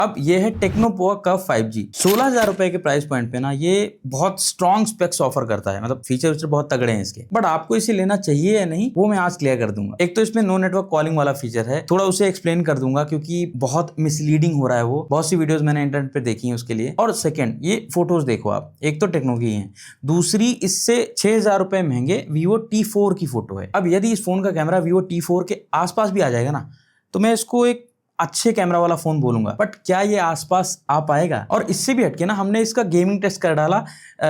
अब ये है टेक्नो पोवा कर्व 5G। 16,000 रुपए के प्राइस पॉइंट पे ना ये बहुत स्ट्रॉन्ग स्पेक्स ऑफर करता है, मतलब फीचर बहुत तगड़े हैं इसके। बट आपको इसे लेना चाहिए या नहीं वो मैं आज क्लियर कर दूंगा। एक तो इसमें नो नेटवर्क कॉलिंग वाला फीचर है, थोड़ा उसे एक्सप्लेन कर दूंगा क्योंकि बहुत मिसलीडिंग हो रहा है वो, बहुत सी वीडियोस मैंने इंटरनेट पे देखी है उसके लिए। और सेकंड, ये फोटोज देखो आप, एक तो टेक्नो की है, दूसरी इससे 6,000 रुपए महंगे Vivo T4 की फोटो है। अब यदि इस फोन का कैमरा Vivo T4 के आसपास भी आ जाएगा ना तो मैं इसको एक अच्छे कैमरा वाला फोन बोलूंगा, बट क्या ये आसपास आ पाएगा? और इससे भी हटके ना हमने इसका गेमिंग टेस्ट कर डाला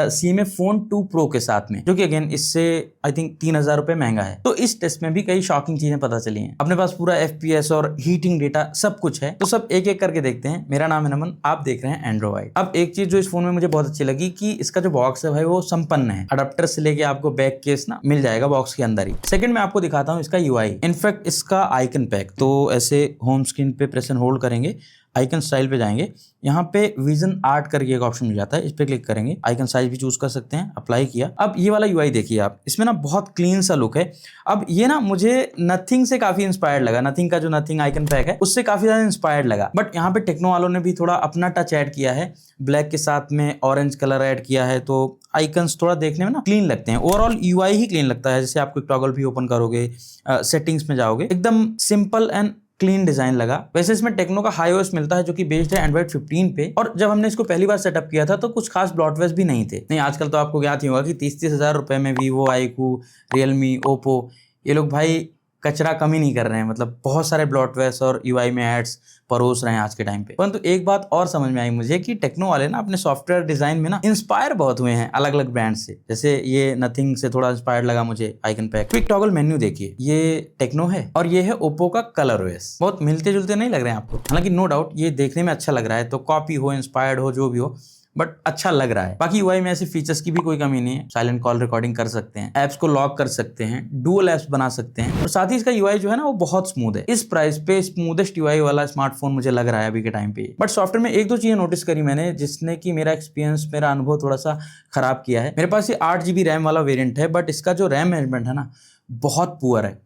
CMA फोन 2 Pro के साथ में, जो कि अगेन इससे आई थिंक 3,000 रुपए महंगा है। तो इस टेस्ट में भी कई शॉकिंग चीजें पता चली हैं। अपने पास पूरा FPS और हीटिंग डेटा सब कुछ है, तो सब एक एक करके देखते हैं। मेरा नाम है नमन, आप देख रहे हैं एंड्रॉइड। अब एक चीज जो इस फोन में मुझे बहुत अच्छी लगी कि इसका जो बॉक्स है भाई वो संपन्न है, अडेप्टर से लेके आपको बैक केस ना मिल जाएगा बॉक्स के अंदर ही। सेकंड मैं आपको दिखाता हूँ इसका UI, इनफैक्ट इसका आइकन पैक। तो ऐसे होम स्क्रीन पे प्रेस एंड होल्ड करेंगे, आइकन स्टाइल पे जाएंगे, यहाँ पे विजन आर्ट करके एक ऑप्शन मिल जाता है, इस पे क्लिक करेंगे, आइकन साइज भी चूज कर सकते हैं, अप्लाई किया। अब ये वाला UI देखिए आप, इसमें ना बहुत क्लीन सा लुक है। अब ये ना मुझे नथिंग से काफी इंस्पायर्ड लगा, नथिंग का जो नथिंग आइकन पैक है उससे काफी ज्यादा इंस्पायर्ड लगा। बट यहाँ पे टेक्नो वालों ने भी थोड़ा अपना टच ऐड किया है, ब्लैक के साथ में ऑरेंज कलर ऐड किया है, तो आइकन्स थोड़ा देखने में ना क्लीन लगते हैं। ओवरऑल UI ही क्लीन लगता है। जैसे आपको टॉगल भी ओपन करोगे, सेटिंग्स में जाओगे, एकदम सिंपल एंड क्लीन डिजाइन लगा। वैसे इसमें टेक्नो का HiOS मिलता है जो कि बेस्ड है Android 15 पे, और जब हमने इसको पहली बार सेटअप किया था तो कुछ खास ब्लॉटवेयर भी नहीं थे। नहीं, आजकल तो आपको ज्ञात ही होगा कि 30-30 हजार रुपए में Vivo, iQOO, Realme, Oppo ये लोग भाई कचरा कम ही नहीं कर रहे हैं, मतलब बहुत सारे ब्लॉटवेयर और UI में एड्स परोस रहे हैं आज के टाइम पे। परंतु एक बात और समझ में आई मुझे कि टेक्नो वाले ना अपने सॉफ्टवेयर डिजाइन में ना इंस्पायर बहुत हुए हैं अलग अलग ब्रांड से। जैसे ये नथिंग से थोड़ा इंस्पायर्ड लगा मुझे icon pack. Quick toggle menu देखिए, ये टेक्नो है और ये है ओप्पो का कलर OS। बहुत मिलते जुलते नहीं लग रहे हैं आपको? हालांकि नो डाउट ये देखने में अच्छा लग रहा है, तो कॉपी हो, इंस्पायर्ड हो, जो भी हो, बट अच्छा लग रहा है। बाकी UI में ऐसे फीचर्स की भी कोई कमी नहीं है। साइलेंट कॉल रिकॉर्डिंग कर सकते हैं, एप्स को लॉक कर सकते हैं, डुअल एप्स बना सकते हैं, और साथ ही इसका UI जो है ना वो बहुत स्मूथ है। इस प्राइस पे स्मूथेस्ट UI वाला स्मार्टफोन मुझे लग रहा है अभी के टाइम पे। बट सॉफ्टवेयर में एक दो चीजें नोटिस करी मैंने जिसने कि मेरा एक्सपीरियंस, मेरा अनुभव थोड़ा सा खराब किया है। मेरे पास ये 8GB रैम वाला वेरियंट है, बट इसका जो रैम मैनेजमेंट है ना बहुत पुअर है।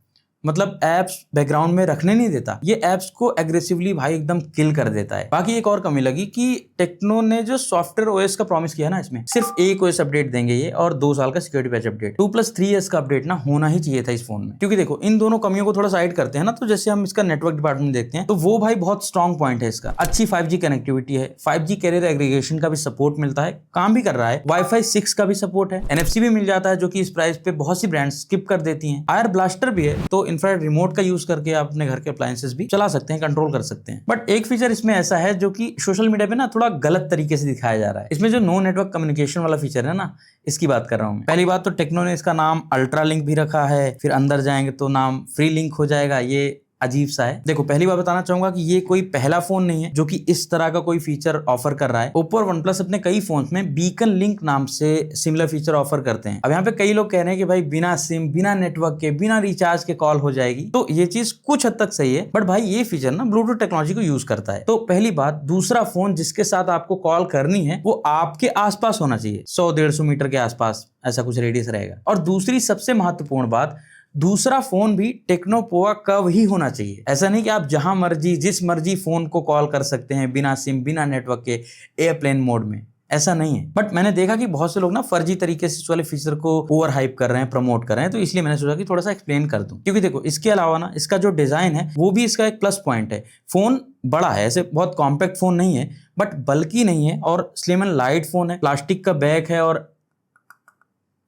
मतलब एप्स बैकग्राउंड में रखने नहीं देता, ये एप्स को एग्रेसिवली भाई एकदम किल कर देता है। बाकी एक और कमी लगी कि टेक्नो ने जो सॉफ्टवेयर OS का प्रॉमिस किया ना, इसमें सिर्फ एक OS अपडेट देंगे ये, और 2 साल का सिक्योरिटी पैच अपडेट। 2+3 years का अपडेट ना होना ही चाहिए था इस फोन में। क्योंकि देखो इन दोनों कमियों को थोड़ा साइड करते हैं ना, तो जैसे हम इसका नेटवर्क डिपार्टमेंट देखते हैं तो वो भाई बहुत स्ट्रॉन्ग पॉइंट है इसका। अच्छी 5G कनेक्टिविटी है, 5G कैरियर एग्रीगेशन का भी सपोर्ट मिलता है, काम भी कर रहा है, Wi-Fi 6 का भी सपोर्ट है, NFC भी मिल जाता है जो कि इस प्राइस पे बहुत सी ब्रांड स्किप कर देती हैं। आयर ब्लास्टर भी है, तो इंफ्रारेड रिमोट का यूज करके आप अपने घर के अप्लायंसेस भी चला सकते हैं, कंट्रोल कर सकते हैं। बट एक फीचर इसमें ऐसा है जो कि सोशल मीडिया पे ना थोड़ा गलत तरीके से दिखाया जा रहा है। इसमें जो नो नेटवर्क कम्युनिकेशन वाला फीचर है ना, इसकी बात कर रहा हूं मैं। पहली बात तो टेक्नो ने इसका नाम अल्ट्रा लिंक भी रखा है, फिर अंदर जाएंगे तो नाम फ्री लिंक हो जाएगा। ये अजीब सा है। देखो पहली बार बताना चाहूंगा कि ये कोई पहला फोन नहीं है जो कि इस तरह का कोई फीचर ऑफर कर रहा है। ओप्पो और OnePlus अपने कई फोन्स में बीकन लिंक नाम से सिमिलर फीचर ऑफर करते हैं। अब यहाँ पे कई लोग कह रहे हैं कि भाई बिना सिम, बिना नेटवर्क के, बिना रिचार्ज के कॉल हो जाएगी, तो ये चीज कुछ हद तक सही है। बट भाई ये फीचर ना ब्लूटूथ टेक्नोलॉजी को यूज करता है। तो पहली बात, दूसरा फोन जिसके साथ आपको कॉल करनी है वो आपके आसपास होना चाहिए, 100-150 मीटर के आसपास ऐसा कुछ रेडियस रहेगा। और दूसरी सबसे महत्वपूर्ण बात, दूसरा फोन भी टेक्नो पोवा कर्व ही होना चाहिए। ऐसा नहीं कि आप जहां मर्जी जिस मर्जी फोन को कॉल कर सकते हैं बिना सिम, बिना नेटवर्क के, एयरप्लेन मोड में, ऐसा नहीं है। बट मैंने देखा कि बहुत से लोग ना फर्जी तरीके से इस वाले फीचर को ओवर हाइप कर रहे हैं, प्रमोट कर रहे हैं, तो इसलिए मैंने सोचा कि थोड़ा सा एक्सप्लेन कर दूं। क्योंकि देखो इसके अलावा ना इसका जो डिजाइन है वो भी इसका एक प्लस पॉइंट है। फोन बड़ा है, ऐसे बहुत कॉम्पैक्ट फोन नहीं है, बट बल्कि नहीं है, और स्लिम एंड लाइट फोन है। प्लास्टिक का बैक है और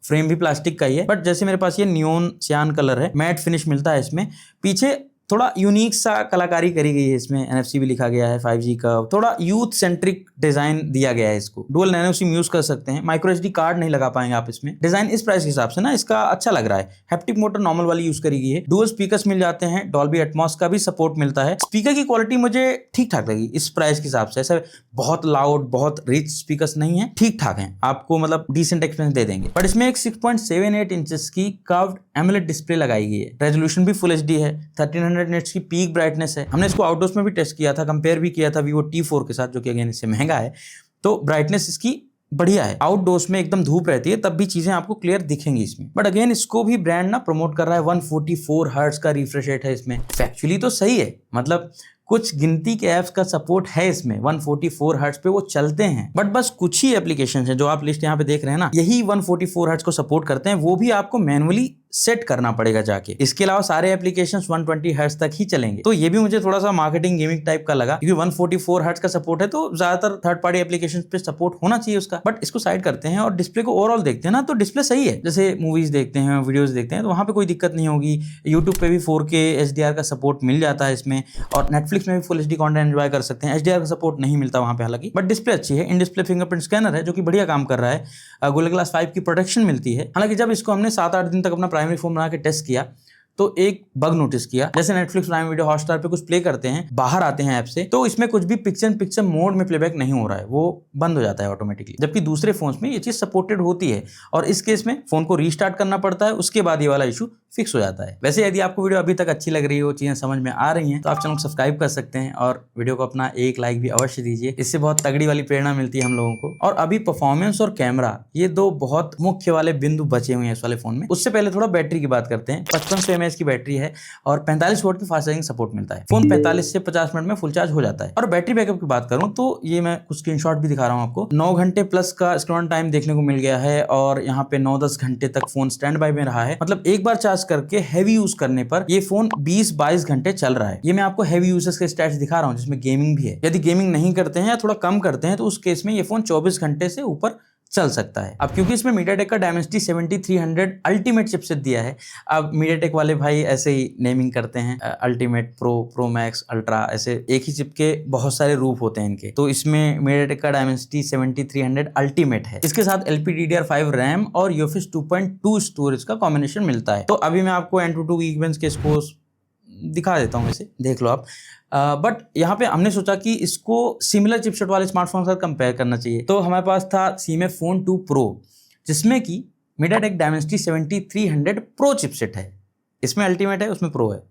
फ्रेम भी प्लास्टिक का ही है, बट जैसे मेरे पास ये नियोन सियान कलर है, मैट फिनिश मिलता है इसमें। पीछे थोड़ा यूनिक सा कलाकारी करी गई है, इसमें NFC भी लिखा गया है, 5G का थोड़ा यूथ सेंट्रिक डिजाइन दिया गया है इसको। डुअल नैनो सिम यूज कर सकते हैं, माइक्रो SD कार्ड नहीं लगा पाएंगे आप इसमें। डिजाइन इस प्राइस के हिसाब से ना इसका अच्छा लग रहा है। हैप्टिक मोटर नॉर्मल वाली यूज करी गई है, डुअल स्पीकर्स मिल जाते हैं, डॉल्बी एटमॉस का भी सपोर्ट मिलता है। स्पीकर की क्वालिटी मुझे ठीक ठाक लगी इस प्राइस के हिसाब से, ऐसा बहुत लाउड, बहुत रिच स्पीकर्स नहीं है, ठीक ठाक है, आपको मतलब डिसेंट एक्सपीरियंस दे देंगे। बट इसमें एक 6.78 इंचेस की कर्व्ड एमोलेड डिस्प्ले लगाई गई है। रेजोल्यूशन भी फुल HD है, 1300 निट्स की पीक ब्राइटनेस है। हमने इसको आउटडोर्स में भी टेस्ट किया था, कंपेयर भी किया था Vivo T4 के साथ, जो कि अगेन इससे महंगा है। तो ब्राइटनेस इसकी बढ़िया है। आउटडोर्स में एकदम धूप रहती है तब भी चीजें आपको क्लियर दिखेंगी इसमें। बट अगेन इसको भी ब्रांड ना प्रमोट कर रहा है, 144 हर्ट्ज का रिफ्रेश रेट है इसमें। फैक्चुअली तो सही है, मतलब कुछ गिनती के ऐप्स का सपोर्ट है इसमें, 144 हर्ट्ज पे वो चलते हैं, बट बस कुछ ही एप्लीकेशन है जो आप लिस्ट यहाँ पे देख रहे हैं ना, यही 144 हर्ट्ज को सपोर्ट करते हैं, वो भी आपको मैनुअली सेट करना पड़ेगा जाके। इसके अलावा सारे एप्लीकेशंस 120 हर्ट्ज तक ही चलेंगे। तो ये भी मुझे थोड़ा सा मार्केटिंग गेमिंग टाइप का लगा, क्योंकि 144 हर्ट्ज का सपोर्ट है तो ज्यादातर थर्ड पार्टी एप्लीकेशंस पे सपोर्ट होना चाहिए उसका। बट इसको साइड करते हैं और डिस्प्ले को ओवरऑल देखते हैं ना, तो डिस्प्ले सही है। जैसे मूवीज देखते हैं, वीडियोस देखते हैं, तो वहां पे कोई दिक्कत नहीं होगी। यूट्यूब पे भी 4K HDR का सपोर्ट मिल जाता है इसमें, और नेटफ्लिक्स में भी फुल HD कंटेंट एंजॉय कर सकते हैं। HDR का सपोर्ट नहीं मिलता वहां पे हालांकि, बट डिस्प्ले अच्छी है। इन डिस्प्ले फिंगरप्रिंट स्कैनर है जो कि बढ़िया काम कर रहा है। Google Glass 5 की प्रोटेक्शन मिलती है। हालांकि जब इसको हमने 7-8 दिन तक अपना प्राइमरी फोन बना के टेस्ट किया तो एक बग नोटिस किया, जैसे नेटफ्लिक्स, प्राइम वीडियो, हॉटस्टार पे कुछ प्ले करते हैं, बाहर आते हैं ऐप से, तो इसमें कुछ भी पिक्चर इन पिक्चर मोड में प्लेबैक नहीं हो रहा है, वो बंद हो जाता है ऑटोमेटिकली। जबकि दूसरे फोन्स में ये चीज सपोर्टेड होती है, और इस केस में फोन को रीस्टार्ट करना पड़ता है, उसके बाद ये वाला इशू फिक्स हो जाता है। वैसे यदि आपको वीडियो अभी तक अच्छी लग रही हो, चीजें समझ में आ रही हैं, तो आप चैनल को सब्सक्राइब कर सकते हैं और वीडियो को अपना एक लाइक भी अवश्य दीजिए। इससे बहुत तगड़ी वाली प्रेरणा मिलती है हम लोगों को। और अभी परफॉर्मेंस और कैमरा, ये दो बहुत मुख्य वाले बिंदु बचे हुए हैं इस वाले फोन में। उससे पहले थोड़ा बैटरी की बात करते हैं। 5500 mAh की बैटरी है और 45 वोल्ट की फास्ट चार्जिंग सपोर्ट मिलता है। फोन 45 से 50 मिनट में फुल चार्ज हो जाता है। और बैटरी बैकअप की बात करूं तो ये मैं कुछ स्क्रीनशॉट भी दिखा रहा हूं आपको। 9 घंटे प्लस का स्क्रीन टाइम देखने को मिल गया है, और यहाँ पे 9-10 घंटे तक फोन स्टैंड बाय में रहा है। मतलब एक बार चार्ज करके हैवी यूज करने पर ये फोन 20-22 घंटे चल रहा है। ये मैं आपको हैवी यूजर्स के स्टैट्स दिखा रहा हूं जिसमें गेमिंग भी है। यदि गेमिंग नहीं करते हैं या थोड़ा कम करते हैं तो उस केस में ये फोन 24 घंटे से ऊपर चल सकता है। अब क्योंकि इसमें MediaTek का Dimensity 7300 अल्टीमेट चिपसेट दिया है, अब MediaTek वाले भाई ऐसे ही नेमिंग करते हैं, अल्टीमेट, प्रो मैक्स, अल्ट्रा, ऐसे एक ही चिप के बहुत सारे रूप होते हैं इनके। तो इसमें MediaTek का Dimensity 7300 अल्टीमेट है। इसके साथ LPDDR5 रैम और UFS 2.2 स्टोरेज का कॉम्बिनेशन मिलता है। तो अभी मैं आपको Antutu Geekbench के इसको दिखा देता हूँ, इसे देख लो आप। बट यहाँ पे हमने सोचा कि इसको सिमिलर चिपसेट वाले स्मार्टफोन के साथ कंपेयर करना चाहिए। तो हमारे पास था CMF Phone 2 Pro, जिसमें कि MediaTek Dimensity 7300 Pro चिपसेट है। इसमें अल्टीमेट है, उसमें प्रो है,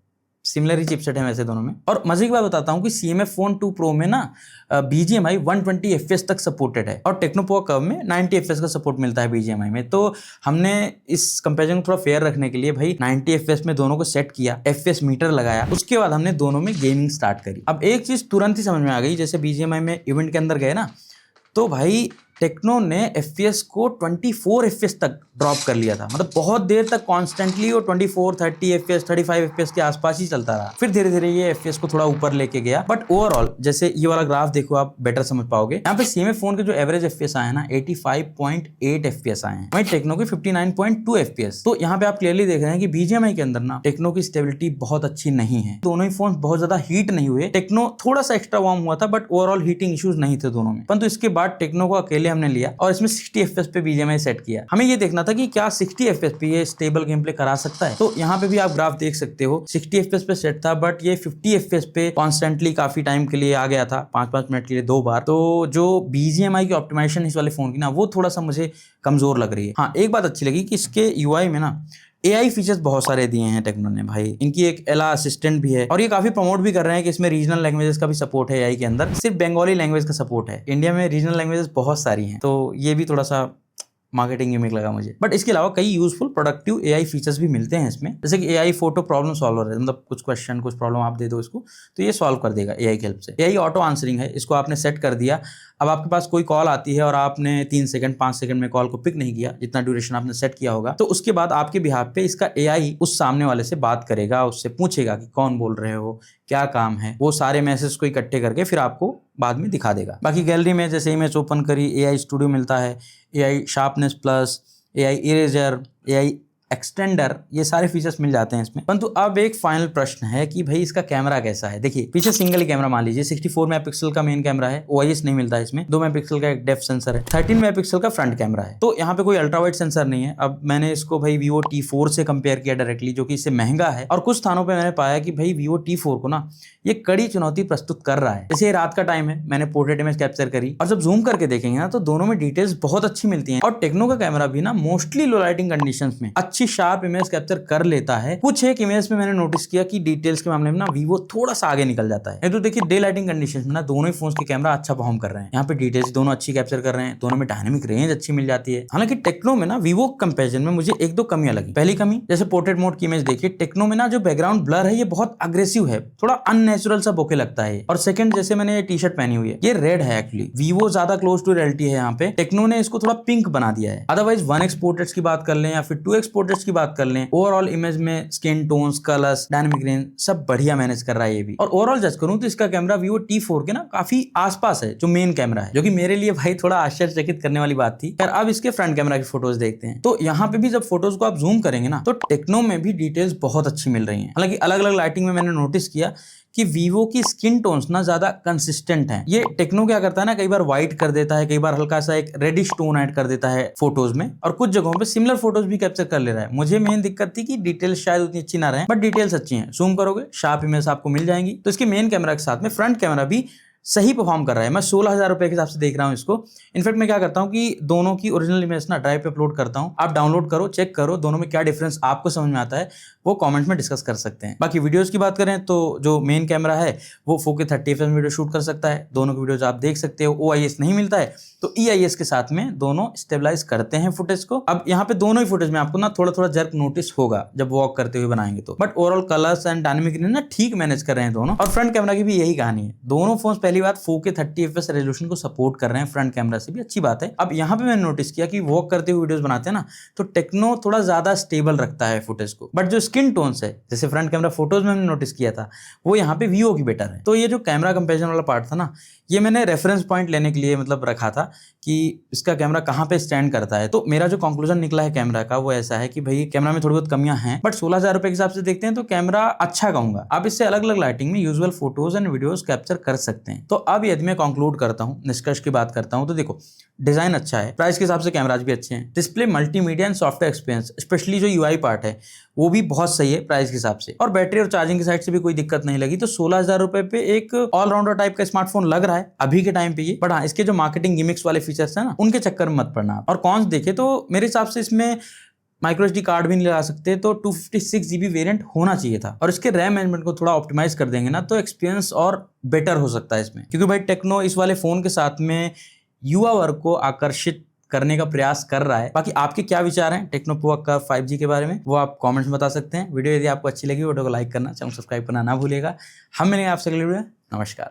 सिमिलर ही चिपसेट है वैसे दोनों में। और मजे की बात बताता हूँ कि CMF Phone 2 Pro में ना BGMI 120 FPS तक सपोर्टेड है, और टेक्नोपोवा कर्व में 90 FPS का सपोर्ट मिलता है BGMI में। तो हमने इस कंपैरिजन को थोड़ा फेयर रखने के लिए भाई 90 FPS में दोनों को सेट किया, FPS मीटर लगाया, उसके बाद हमने दोनों में गेमिंग स्टार्ट करी। अब एक चीज तुरंत ही समझ में आ गई, जैसे BGMI में इवेंट के अंदर गए ना, तो भाई टेक्नो ने FPS को 24 FPS तक ड्रॉप कर लिया था। मतलब बहुत देर तक कॉन्स्टेंटली वो 24, 30 FPS, 35 FPS के आसपास ही चलता रहा। फिर धीरे धीरे ये FPS को थोड़ा ऊपर लेके गया। बट ओवरऑल जैसे ये वाला ग्राफ देखो, आप बेटर समझ पाओगे। यहाँ पे CMF फोन के जो एवरेज FPS आए हैं ना, 85.8 FPS आए हैं, वहीं टेक्नो के 59.2 FPS। तो यहाँ पे आप क्लियरली देख रहे हैं कि BGMI के अंदर ना टेक्नो की स्टेबिलिटी बहुत अच्छी नहीं है। दोनों ही फोन बहुत ज्यादा हीट नहीं हुए। टेक्नो थोड़ा सा एक्स्ट्रा वार्म हुआ था, बट ओवरऑल हीटिंग इश्यूज नहीं थे दोनों में। परंतु इसके बाद टेक्नो को अकेले हमने लिया और इसमें 60 FPS पे BGMI सेट किया। हमें ये देखना था कि क्या 60 FPS पे ये स्टेबल गेम प्ले करा सकता है। तो यहाँ पे भी आप ग्राफ देख सकते हो, 60 FPS पे सेट था, बट ये 50 FPS पे कॉन्स्टेंटली काफी टाइम के लिए आ गया था, 5-5 मिनट के लिए 2 बार। तो जो BGMI की ऑप्टिमाइजेशन इस वाले फोन की ना, वो थोड़ा सा मुझे कमजोर लग रही है। हाँ, एक बात अच्छी लगी कि इसके UI में ना AI फीचर्स बहुत सारे दिए हैं टेक्नो ने भाई। इनकी एक एला असिस्टेंट भी है, और ये काफी प्रमोट भी कर रहे हैं कि इसमें रीजनल लैंग्वेजेस का भी सपोर्ट है AI के अंदर। सिर्फ बंगाली लैंग्वेज का सपोर्ट है, इंडिया में रीजनल लैंग्वेजेस बहुत सारी हैं, तो ये भी थोड़ा सा मार्केटिंग गिमिक लगा मुझे। बट इसके अलावा कई यूजफुल प्रोडक्टिव AI फीचर्स भी मिलते हैं इसमें, जैसे कि AI फोटो प्रॉब्लम सॉल्वर है। मतलब कुछ क्वेश्चन, कुछ प्रॉब्लम आप दे दो इसको, तो ये सॉल्व कर देगा AI की हेल्प से। AI ऑटो आंसरिंग है, इसको आपने सेट कर दिया। अब आपके पास कोई कॉल आती है और आपने 3 सेकंड 5 सेकंड में कॉल को पिक नहीं किया, जितना ड्यूरेशन आपने सेट किया होगा, तो उसके बाद आपके बिहाफ पे इसका AI उस सामने वाले से बात करेगा, उससे पूछेगा कि कौन बोल रहे हो, क्या काम है। वो सारे मैसेज को इकट्ठे करके फिर आपको बाद में दिखा देगा। बाकी गैलरी में जैसे इमेज ओपन करी, AI स्टूडियो मिलता है, AI sharpness plus, AI eraser, AI extender, ये सारे फीचर्स मिल जाते हैं इसमें। परंतु अब एक फाइनल प्रश्न है कि भाई इसका कैमरा कैसा है। देखिए पीछे सिंगल ही कैमरा मान लीजिए, 64 मेगापिक्सल का मेन कैमरा है, OIS नहीं मिलता है इसमें। 2 मेगापिक्सल का एक डेप्थ सेंसर है, 13 मेगापिक्सल का फ्रंट कैमरा है। तो यहाँ पे कोई अल्ट्रा वाइड सेंसर नहीं है। अब मैंने इसको भाई Vivo T4 से कंपेयर किया डायरेक्टली, जो कि इससे महंगा है, और कुछ स्थानों पर मैंने पाया कि भाई Vivo T4 को ना ये कड़ी चुनौती प्रस्तुत कर रहा है। जैसे रात का टाइम है, मैंने पोर्ट्रेट इमेज कैप्चर करी, और जब जूम करके देखेंगे ना तो दोनों में डिटेल्स बहुत अच्छी मिलती हैं। और टेक्नो का कैमरा भी ना मोस्टली लो लाइटिंग कंडीशंस में अच्छा अच्छी शार्प इमेज कैप्चर कर लेता है। कुछ एक इमेज में मैंने नोटिस किया कि डिटेल्स के मामले में ना वीवो थोड़ा सा आगे निकल जाता है। तो देखिए डे लाइटिंग कंडीशन में ना दोनों ही फोन्स के कैमरा अच्छा परफॉर्म कर रहे हैं। यहाँ पे डिटेल्स दोनों अच्छी कैप्चर कर रहे हैं, दोनों में डायनामिक रेंज अच्छी मिल जाती है। हालांकि टेक्नो में ना वीवो कंपेरिजन में मुझे एक दो कमियां लगी। पहली कमी जैसे पोर्ट्रेट मोड की इमेज देखिए, टेक्नो में ना जो बैकग्राउंड ब्लर है ये बहुत अग्रेसिव है, थोड़ा अननेचुरल सा बोके लगता है। और सेकंड जैसे मैंने ये टी शर्ट पहनी हुई है, ये रेड है एक्चुअली, वीवो ज्यादा क्लोज टू रियलिटी है, यहाँ पे टेक्नो ने इसको थोड़ा पिंक बना दिया है। अदरवाइज 1x पोर्ट्रेट्स की बात कर लें या फिर 2x पोर्ट्रेट्स की बात कर लें, ओवरऑल इमेज में skin tones, colours, dynamic range सब बढ़िया मैनेज कर रहा है ये भी। और ओवरऑल जज करूं तो इसका कैमरा वीवो T4 के ना काफी आसपास है जो मेन कैमरा है, जो कि मेरे लिए भाई थोड़ा आश्चर्यचकित करने वाली बात थी। यार अब इसके फ्रंट कैमरा की फोटोज देखते हैं। तो यहाँ पे भी जब फोटोज को आप जूम करेंगे ना तो टेक्नो में भी डिटेल्स बहुत अच्छी मिल रही हैं। हालांकि अलग अलग लाइटिंग में मैंने नोटिस किया कि वीवो की स्किन टोन्स ना ज्यादा कंसिस्टेंट हैं। ये टेक्नो क्या करता है ना, कई बार व्हाइट कर देता है, कई बार हल्का सा एक रेडिश टोन ऐड कर देता है फोटोज में, और कुछ जगहों पे सिमिलर फोटोज भी कैप्चर कर ले रहा है। मुझे मेन दिक्कत थी कि डिटेल्स शायद उतनी अच्छी ना रहे, बट डिटेल्स अच्छी हैं। जूम करोगे शार्प इमेज आपको मिल जाएंगी। तो इसके मेन कैमरा के साथ में फ्रंट कैमरा भी सही परफॉर्म कर रहा है। मैं 16,000 रुपए के हिसाब से देख रहा हूँ इसको। इनफैक्ट मैं क्या करता हूँ कि दोनों की ओरिजिनल इमेज ना ड्राइव पे अपलोड करता हूँ, आप डाउनलोड करो, चेक करो दोनों में क्या डिफरेंस आपको समझ में आता है, वो कमेंट में डिस्कस कर सकते हैं। बाकी वीडियोस की बात करें तो जो मेन कैमरा है वो 4K 30 FPS वीडियो शूट कर सकता है। दोनों की वीडियोज आप देख सकते हो। OIS नहीं मिलता है तो EIS के साथ में दोनों स्टेबलाइज करते हैं फुटेज को। अब यहाँ पे दोनों ही फुटेज में आपको ना थोड़ा थोड़ा जर्क नोटिस होगा जब वॉक करते हुए बनाएंगे तो, but overall colours and dynamic range ना ठीक मैनेज कर रहे हैं दोनों। और फ्रंट कैमरा की भी यही कहानी है, दोनों फोन पहली बात 4K 30 FPS रेजोल्यूशन को सपोर्ट कर रहे हैं फ्रंट कैमरा से भी, अच्छी बात है। अब यहाँ पे मैंने नोटिस किया कि वॉक करते हुए वीडियोस बनाते हैं ना तो टेक्नो थोड़ा ज्यादा स्टेबल रखता है फुटेज को, बट जो स्किन टोन्स है जैसे फ्रंट कैमरा फोटोज में मैंने नोटिस किया था वो यहाँ पे वीवो की बेटर है। तो ये जो कैमरा कंपेरिजन वाला पार्ट था ना, ये मैंने रेफरेंस पॉइंट लेने के लिए मतलब रखा था कि इसका कैमरा कहाँ पे स्टैंड करता है। तो मेरा जो कंक्लूजन निकला है कैमरा का वो ऐसा है कि भाई कैमरा में थोड़ी बहुत कमियां हैं, बट 16,000 रुपए के हिसाब से देखते हैं तो कैमरा अच्छा कहूंगा। आप इससे अलग अलग लाइटिंग में usual photos and videos capture कर सकते हैं। तो अब यदि मैं कंक्लूड करता हूँ, निष्कर्ष की बात करता हूँ, तो देखो डिजाइन अच्छा है, प्राइस के हिसाब से कैमराज भी अच्छे हैं, display, multimedia and software experience, specially जो UI पार्ट है वो भी बहुत सही है प्राइस के हिसाब से, और बैटरी और चार्जिंग की साइड से भी कोई दिक्कत नहीं लगी। तो 16,000 रुपए पे एक ऑलराउंडर टाइप का स्मार्टफोन लग रहा है अभी के टाइम पे ये। बट हाँ, इसके जो मार्केटिंग गिमिक्स वाले फीचर्स है ना उनके चक्कर में मत पड़ना। और कॉन्स देखे तो मेरे हिसाब से इसमें माइक्रो SD कार्ड भी नहीं लगा सकते, तो 256 GB वेरिएंट होना चाहिए था। और इसके रैम मैनेजमेंट को थोड़ा ऑप्टिमाइज कर देंगे ना तो एक्सपीरियंस और बेटर हो सकता है इसमें, क्योंकि भाई टेक्नो इस वाले फोन के साथ में युवा वर्ग को आकर्षित करने का प्रयास कर रहा है। बाकी आपके क्या विचार हैं टेक्नो पोवा का 5G के बारे में, वो आप कमेंट्स में बता सकते हैं। वीडियो यदि आपको अच्छी लगी वीडियो को लाइक करना, चैनल सब्सक्राइब करना ना भूलिएगा। हम मिलेंगे आपसे अगली वीडियो। नमस्कार।